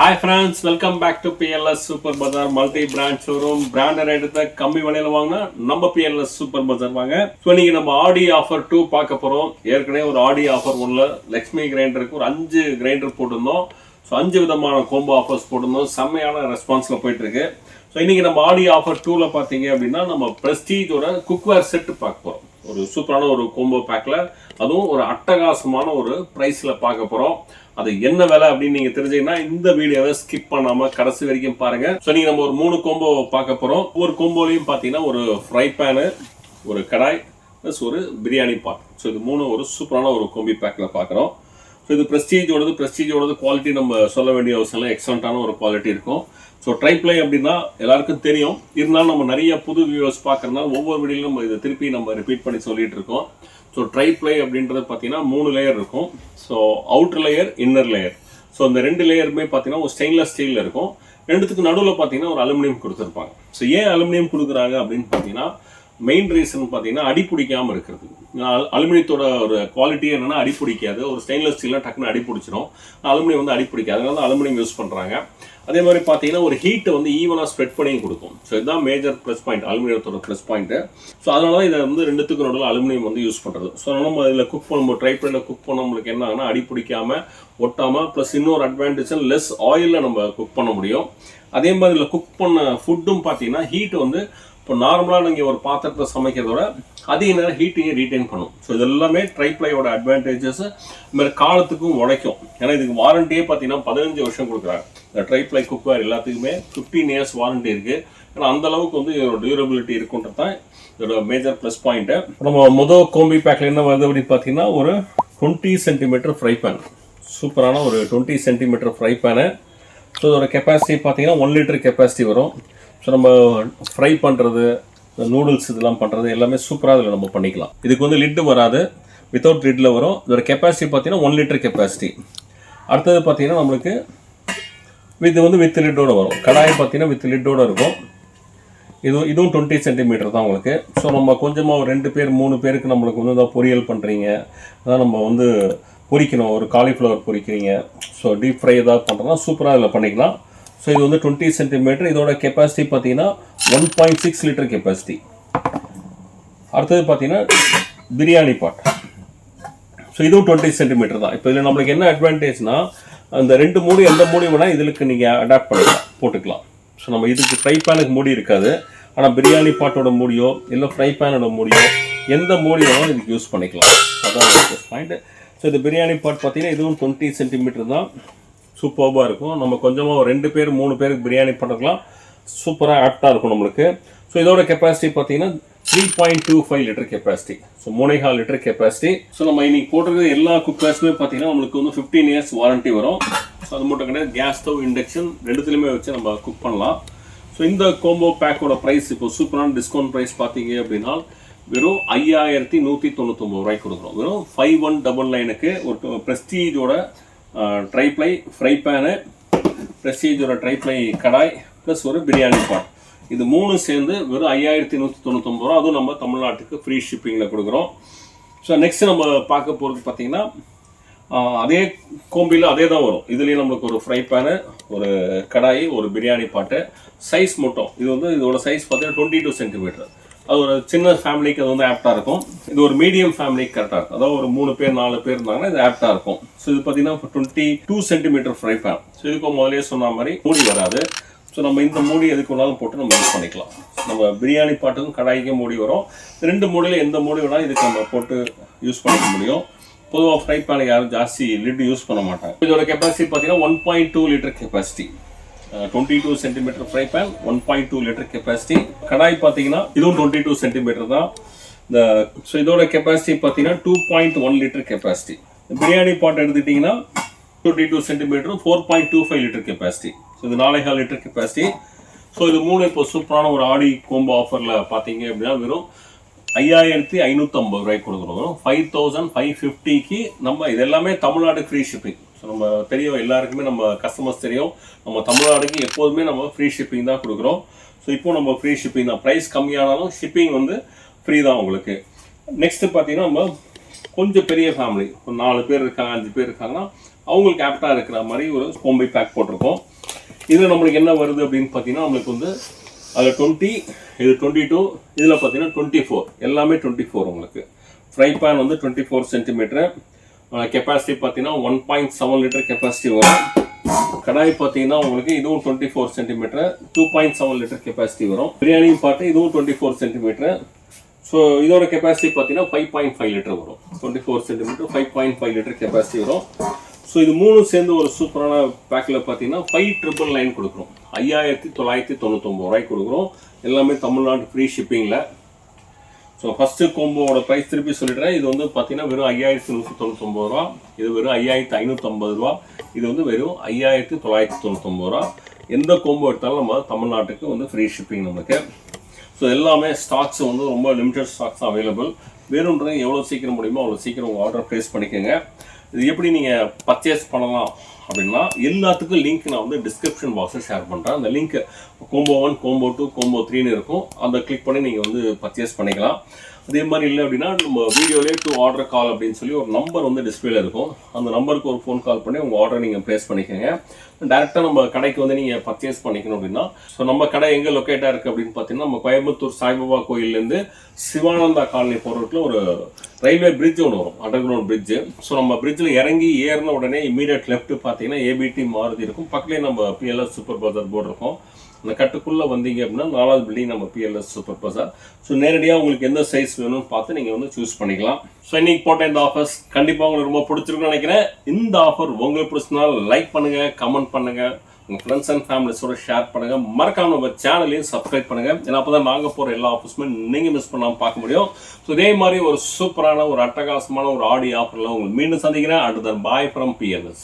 Hi friends, welcome back to PLS Super Bazaar multi-brand showroom. Branded எடுத்த கம்மி விலையில வாங்கினா நம்ம PLS Super Bazaar வாங்க. ஸோ இன்னைக்கு நம்ம ஆடி ஆஃபர் 2 பார்க்க போறோம். ஏற்கனவே ஒரு ஆடி ஆஃபர் 1ல லக்ஷ்மி கிரைண்டருக்கு ஒரு 5 கிரைண்டர் போட்டிருந்தோம். ஸோ 5 விதமான கோம்போ ஆஃபர்ஸ் போட்டிருந்தோம். செம்மையான ரெஸ்பான்ஸ்ல போயிட்டு இருக்கு. ஸோ இன்னைக்கு நம்ம ஆடி ஆஃபர் 2ல பார்த்தீங்க அப்படின்னா நம்ம பிரஸ்டீஜோட குக்வேர் செட் பார்க்க போறோம். ஒரு சூப்பரான ஒரு கோம்போ பேக்ல அதுவும் ஒரு அட்டகாசமான ஒரு பிரைஸ்ல பார்க்க போறோம். அது என்ன விலை அப்படின்னு நீங்க தெரிஞ்சீங்கன்னா இந்த வீடியோவை ஸ்கிப் பண்ணாம கடைசி வரைக்கும் பாருங்க. ஸோ நீங்க நம்ம ஒரு 3 கோம்போ பார்க்க போறோம். ஒவ்வொரு கோம்போலையும் பார்த்தீங்கன்னா ஒரு ஃப்ரை பேனு, ஒரு கடாய் ப்ளஸ் ஒரு பிரியாணி பாட். ஸோ இது 3 ஒரு சூப்பரான ஒரு கோம்பி பேக்ல பார்க்குறோம். ஸோ இது பிரஸ்டீஜோடது குவாலிட்டி நம்ம சொல்ல வேண்டிய அவசியம் இல்லை. எக்ஸலண்ட்டான ஒரு குவாலிட்டி இருக்கும். ஸோ ட்ரைப்ளை அப்படின்னா எல்லாருக்கும் தெரியும். இருந்தாலும் நம்ம நிறைய புது வியூவர்ஸ் பார்க்கறதுனால ஒவ்வொரு வீடியோலும் நம்ம இதை திருப்பி நம்ம ரிப்பீட் பண்ணி சொல்லிட்டு இருக்கோம். ஸோ ட்ரைப்ளை அப்படின்றது பார்த்தீங்கன்னா 3 லேயர் இருக்கும். So outer layer, inner layer. So இந்த 2 லேயருமே பார்த்தீங்கன்னா ஒரு ஸ்டெயின்லெஸ் ஸ்டீலில் இருக்கும். ரெண்டுத்துக்கு நடுவில் பார்த்தீங்கன்னா ஒரு அலுமினியம் கொடுத்துருப்பாங்க. ஸோ ஏன் அலுமினியம் கொடுக்குறாங்க அப்படின்னு பார்த்தீங்கன்னா மெயின் ரீசன் பார்த்தீங்கன்னா அடி பிடிக்காமல் இருக்கிறது. அலுமினியத்தோட ஒரு குவாலிட்டி என்னன்னா அடி பிடிக்காது. ஒரு ஸ்டெயின்லெஸ் ஸ்டீலில் டக்குன்னு அடி பிடிச்சிடும். அலுமினியம் வந்து அடி பிடிக்காது. அதனால தான் அலுமினியம் யூஸ் பண்ணுறாங்க. அதே மாதிரி பார்த்தீங்கன்னா ஒரு ஹீட்டை வந்து ஈவனாக ஸ்ப்ரெட் பண்ணி கொடுக்கும். ஸோ இதுதான் மேஜர் ப்ளஸ் பாயிண்ட், அலுமினியத்தோட ப்ளஸ் பாயிண்ட்டு. ஸோ அதனால தான் இதை வந்து ரெண்டுத்துக்கு நடுவில் அலுமினியம் வந்து யூஸ் பண்ணுறது. ஸோ நம்ம இதில் குக் பண்ணும்போது ட்ரைப்ளேட்டில் குக் பண்ண நம்மளுக்கு என்ன ஆகுனா அடி பிடிக்காமல் ஒட்டாமல் ப்ளஸ் இன்னொரு அட்வான்டேஜ் லெஸ் ஆயிலில் நம்ம குக் பண்ண முடியும். அதே மாதிரி இதில் குக் பண்ண ஃபுட்டும் பார்த்தீங்கன்னா ஹீட் வந்து இப்போ நார்மலாக நீங்கள் ஒரு பாத்திரத்தை சமைக்கிறதோட அதிக நேரம் ஹீட்டையும் ரீட்டைன் பண்ணும். ஸோ இது எல்லாமே ட்ரைப்ளையோட அட்வான்டேஜஸ். இதுமாதிரி காலத்துக்கும் உழைக்கும். ஏன்னா இதுக்கு வாரண்டியே பார்த்தீங்கன்னா 15 வருஷம் கொடுக்குறாங்க. இந்த ட்ரைப்ளை குக்வேர் எல்லாத்துக்குமே 15 இயர்ஸ் வாரண்டி இருக்குது. ஏன்னா அந்த அளவுக்கு வந்து இதோட டியூரபிலிட்டி இருக்குன்றது தான் இதோட மேஜர் ப்ளஸ் பாயிண்ட்டு. நம்ம முதல் கோம்பி பேக்கில் என்ன வருது அப்படின்னு பார்த்தீங்கன்னா ஒரு 20 சென்டிமீட்டர் ஃப்ரை பேன். சூப்பரான ஒரு 20 சென்டிமீட்டர் ஃப்ரை பேனு. ஸோ இதோட கெப்பாசிட்டி பார்த்தீங்கன்னா 1 லிட்டர் கெப்பாசிட்டி வரும். ஸோ நம்ம ஃப்ரை பண்ணுறது, நூடுல்ஸ் இதெல்லாம் பண்ணுறது எல்லாமே சூப்பராக இதில் நம்ம பண்ணிக்கலாம். இதுக்கு வந்து லிட்டு வராது, வித்தவுட் லிட்டில் வரும். இதோட கெப்பாசிட்டி பார்த்தீங்கன்னா 1 லிட்டர் கெப்பாசிட்டி. அடுத்தது பார்த்தீங்கன்னா நம்மளுக்கு வித் லிட்டோடு வரும். கடாய் பார்த்தீங்கன்னா வித் லிட்டோடு இருக்கும். இதுவும் 20 சென்டிமீட்டர் தான் உங்களுக்கு. ஸோ நம்ம கொஞ்சமாக ஒரு 2 பேர் 3 பேருக்கு நம்மளுக்கு வந்து தான் பொரியல் பண்ணுறீங்க, அதான் நம்ம வந்து பொரிக்கணும், ஒரு காலிஃப்ளவர் பொரிக்கிறீங்க, ஸோ டீப் ஃப்ரை ஏதாவது பண்ணுறோம்னா சூப்பராக இதில் பண்ணிக்கலாம். ஸோ இது வந்து 20 சென்டிமீட்டர். இதோட கெப்பாசிட்டி பார்த்தீங்கன்னா 1.6 லிட்டர் கெப்பாசிட்டி. அடுத்தது பார்த்தீங்கன்னா பிரியாணி பாட். ஸோ இதுவும் 20 சென்டிமீட்டர் தான். இப்போ இதில் நம்மளுக்கு என்ன அட்வான்டேஜ்னா அந்த 2 மூடி எந்த மூடி வேணால் இதுக்கு நீங்கள் அடாப்ட் பண்ணிக்கலாம், போட்டுக்கலாம். ஸோ நம்ம இதுக்கு ஃப்ரை பேனுக்கு மூடி இருக்காது. ஆனால் பிரியாணி பாட்டோட மூடியோ இல்லை ஃப்ரை பேனோட மூடியோ எந்த மூடி வேணாலும் இதுக்கு யூஸ் பண்ணிக்கலாம். அதான் பாயிண்ட். ஸோ இந்த பிரியாணி பாட் பார்த்தீங்கன்னா இதுவும் 20 சென்டிமீட்டர் தான். சூப்பராக இருக்கும். நம்ம கொஞ்சமாக ஒரு 2 பேர் 3 பேருக்கு பிரியாணி பண்ணுறதுலாம் சூப்பராக ஆப்டாக இருக்கும் நம்மளுக்கு. ஸோ இதோட கெப்பாசிட்டி பார்த்தீங்கன்னா 3.25 litre capacity. So 3.5 litre capacity. So நம்ம இன்னைக்கு போட்டிருக்க எல்லா குக்கர்ஸுமே பார்த்தீங்கன்னா நம்மளுக்கு வந்து 15 இயர்ஸ் வாரண்டி வரும். ஸோ அது மட்டும் கிடையாது, கேஸ் ஸ்டவ், இண்டக்ஷன் ரெண்டுத்துலையுமே வச்சு நம்ம குக் பண்ணலாம். ஸோ இந்த கோம்போ பேக்கோட ப்ரைஸ் இப்போ சூப்பரான டிஸ்கவுண்ட் ப்ரைஸ் பார்த்தீங்க அப்படின்னா வெறும் 5199 ரூபாய்க்கு கொடுக்குறோம். வெறும் 5199க்கு ஒரு பிரஸ்டீஜோட ட்ரைப்ளை ஃப்ரை பேனு, பிரஸ்டீஜோட ட்ரைப்ளை கடாய் ப்ளஸ் ஒரு பிரியாணி பாட், இது 3 சேர்ந்து வெறும் 5199 ரூபா. அதுவும் நம்ம தமிழ்நாட்டுக்கு ஃப்ரீ ஷிப்பிங்கில் கொடுக்குறோம். ஸோ நெக்ஸ்ட் நம்ம பார்க்க போகிறது பார்த்தீங்கன்னா அதே கோம்பியில் அதே தான் வரும். இதுலேயும் நம்மளுக்கு ஒரு ஃப்ரை பேனு, ஒரு கடாய், ஒரு பிரியாணி பாட்டு. சைஸ் மட்டும் இது வந்து இதோட சைஸ் பார்த்தீங்கன்னா 22 சென்டிமீட்டர். அது ஒரு சின்ன ஃபேமிலிக்கு அது வந்து ஆப்டாக இருக்கும். இது ஒரு மீடியம் ஃபேமிலிக்கு கரெக்டாக இருக்கும். அதாவது ஒரு 3 பேர் 4 பேர் இருந்தாங்கன்னா இது ஆப்டாக இருக்கும். ஸோ இது பார்த்தீங்கன்னா 22 சென்டிமீட்டர் ஃப்ரை பேன். ஸோ இதுக்கு முதலே சொன்ன மாதிரி மூடி வராது. ஸோ நம்ம இந்த மூடி எதுக்கு வேணாலும் போட்டு நம்ம யூஸ் பண்ணிக்கலாம். நம்ம பிரியாணி பாட்டுக்கும் கடாய்க்கும் மூடி வரும். 2 மூடியில் எந்த மூடி வேணாலும் இதுக்கு நம்ம போட்டு யூஸ் பண்ணிக்க முடியும். பொதுவாக ஃப்ரை பேனுக்கு யாரும் ஜாஸ்தி லிட் யூஸ் பண்ண மாட்டாங்க. இதோட கெப்பாசிட்டி பார்த்தீங்கன்னா 1.2 litre capacity. 22 centimetre fry pan, 1.2 litre capacity. கடாய் பார்த்தீங்கன்னா இதுவும் 22 சென்டிமீட்டர் தான். ஸோ இதோட கெப்பாசிட்டி பார்த்தீங்கன்னா 2.1 லிட்டர் கெப்பாசிட்டி. பிரியாணி பாட் எடுத்துக்கிட்டிங்கன்னா 22 சென்டிமீட்டர், 4.25 லிட்டர் கெப்பாசிட்டி. ஸோ இது 4.5 லிட்டர் கெப்பாசிட்டி. ஸோ இது 3 இப்போ சூப்பரான ஒரு ஆடி கோம்போ ஆஃபரில் பார்த்தீங்க அப்படின்னா வெறும் 5550 ரூபாய்க்கு கொடுக்குறோம். 5550க்கு நம்ம இது எல்லாமே தமிழ்நாடு ஃப்ரீ ஷிப்பிங். ஸோ நம்ம தெரியும், எல்லாருக்குமே நம்ம கஸ்டமர்ஸ் தெரியும், நம்ம தமிழ்நாடுக்கு எப்போதுமே நம்ம ஃப்ரீ ஷிப்பிங் தான் கொடுக்குறோம். ஸோ இப்போ நம்ம ஃப்ரீ ஷிப்பிங் தான். ப்ரைஸ் கம்மியானாலும் ஷிப்பிங் வந்து ஃப்ரீ தான் உங்களுக்கு. நெக்ஸ்ட்டு பார்த்தீங்கன்னா நம்ம கொஞ்சம் பெரிய ஃபேமிலி, ஒரு 4 பேர் இருக்காங்க, 5 பேர் இருக்காங்கன்னா அவங்களுக்கு ஆப்டாக இருக்கிற மாதிரி ஒரு கோம்பை பேக் போட்டிருக்கோம். இதில் நம்மளுக்கு என்ன வருது அப்படின்னு பார்த்தீங்கன்னா நம்மளுக்கு வந்து அதில் 20, இது 22, இதில் பார்த்தீங்கன்னா 24, எல்லாமே 24. உங்களுக்கு ஃப்ரை பேன் வந்து 24 சென்டிமீட்டர், கெப்பாசிட்டி பார்த்தீங்கன்னா 1.7 லிட்டர் கெப்பாசிட்டி வரும். கடாய் பார்த்தீங்கன்னா உங்களுக்கு இதுவும் 24 சென்டிமீட்டர், 2.7 லிட்டர் கெப்பாசிட்டி வரும். பிரியாணி பாட்டு இதுவும் 24 சென்டிமீட்டர். ஸோ இதோட கெப்பாசிட்டி பார்த்தீங்கன்னா 5.5 லிட்டர் வரும். 24 சென்டிமீட்டர் 5.5 லிட்டர் கெப்பாசிட்டி வரும். ஸோ இது மூணும் சேர்ந்து ஒரு சூப்பரான பேக்கில் பார்த்தீங்கன்னா 5,999 கொடுக்குறோம். 5,999 ரூபாய்க்கு கொடுக்குறோம். எல்லாமே தமிழ்நாடு ஃப்ரீ ஷிப்பிங்கில். ஸோ ஃபஸ்ட்டு கோம்போவோட ப்ரைஸ் திருப்பி சொல்லிடுறேன். இது வந்து பார்த்தீங்கன்னா வெறும் 5,199 ரூபா, இது வெறும் 5,550 ரூபா, இது வந்து வெறும் 5,999 ரூபா. எந்த கோம்போ எடுத்தாலும் நம்ம தமிழ்நாட்டுக்கு வந்து ஃப்ரீ ஷிப்பிங் நமக்கு. ஸோ எல்லாமே ஸ்டாக்ஸ் வந்து ரொம்ப லிமிடெட் ஸ்டாக்ஸ் அவைலபிள். வேணுன்றது எவ்வளோ சீக்கிரம் முடியுமோ அவ்வளோ சீக்கிரம் உங்கள் ஆர்டர் ப்ளேஸ் பண்ணிக்கோங்க. இது எப்படி நீங்கள் பர்ச்சேஸ் பண்ணலாம் அப்படின்னா எல்லாத்துக்கும் லிங்க் நான் வந்து டிஸ்கிரிப்ஷன் பாக்ஸில் ஷேர் பண்ணுறேன். அந்த லிங்க் கோம்போ 1, கோம்போ 2, கோம்போ 3ன்னு இருக்கும். அந்த கிளிக் பண்ணி நீங்கள் வந்து பர்ச்சேஸ் பண்ணிக்கலாம். அதே மாதிரி இல்லை அப்படின்னா நம்ம வீடியோலேயே டு ஆர்டர் கால் அப்படின்னு சொல்லி ஒரு நம்பர் வந்து டிஸ்பிளேல இருக்கும். அந்த நம்பருக்கு ஒரு ஃபோன் கால் பண்ணி உங்கள் ஆர்டர் நீங்கள் ப்ளேஸ் பண்ணிக்கோங்க. டேரெக்டாக நம்ம கடைக்கு வந்து நீங்கள் பர்ச்சேஸ் பண்ணிக்கணும் அப்படின்னா, ஸோ நம்ம கடை எங்கே லொக்கேட்டாக இருக்குது அப்படின்னு பார்த்தீங்கன்னா நம்ம கோயம்புத்தூர் சாய்பாபா கோயிலேருந்து சிவானந்தா காலனி போகிறதுக்குள்ள ஒரு ரயில்வே பிரிட்ஜ் ஒன்று வரும், அண்டர் கிரவுண்ட் பிரிட்ஜு. ஸோ நம்ம பிரிட்ஜில் இறங்கி ஏறின உடனே இமீடியட் லெஃப்ட் பார்த்தீங்கன்னா ஏபிடி மாருதி இருக்கும். பக்கத்துலேயே நம்ம பிஎல்எஸ் சூப்பர் பஜார் போர்டு இருக்கும். அந்த கட்டுக்குள்ளே வந்தீங்க அப்படின்னா 4வது பில்டிங் நம்ம பிஎல்எஸ் சூப்பர் பஜார். ஸோ நேரடியாக உங்களுக்கு எந்த சைஸ் வேணும்னு பார்த்து நீங்கள் வந்து சூஸ் பண்ணிக்கலாம். ஸோ இன்னைக்கு போட்ட இந்த ஆஃபர்ஸ் கண்டிப்பாக உங்களுக்கு ரொம்ப பிடிச்சிருக்குன்னு நினைக்கிறேன். இந்த ஆஃபர் உங்களுக்கு பிடிச்சினா லைக் பண்ணுங்கள், கமெண்ட் பண்ணுங்கள், உங்கள் ஃப்ரெண்ட்ஸ் அண்ட் ஃபேமிலிஸோட ஷேர் பண்ணுங்கள். மறக்காம நம்ம சேனலையும் சப்ஸ்கிரைப் பண்ணுங்கள். ஏன்னா அப்போ தான் நாங்கள் போகிற எல்லா ஆஃபர்ஸுமே நீங்கள் மிஸ் பண்ணாமல் பார்க்க முடியும். ஸோ இதே மாதிரி ஒரு சூப்பரான ஒரு அட்டகாசமான ஒரு ஆடி ஆஃபரில் உங்களுக்கு மீண்டும் சந்திக்கிறேன். அடுத்த பாய் ஃப்ரம் பிஎல்எஸ்.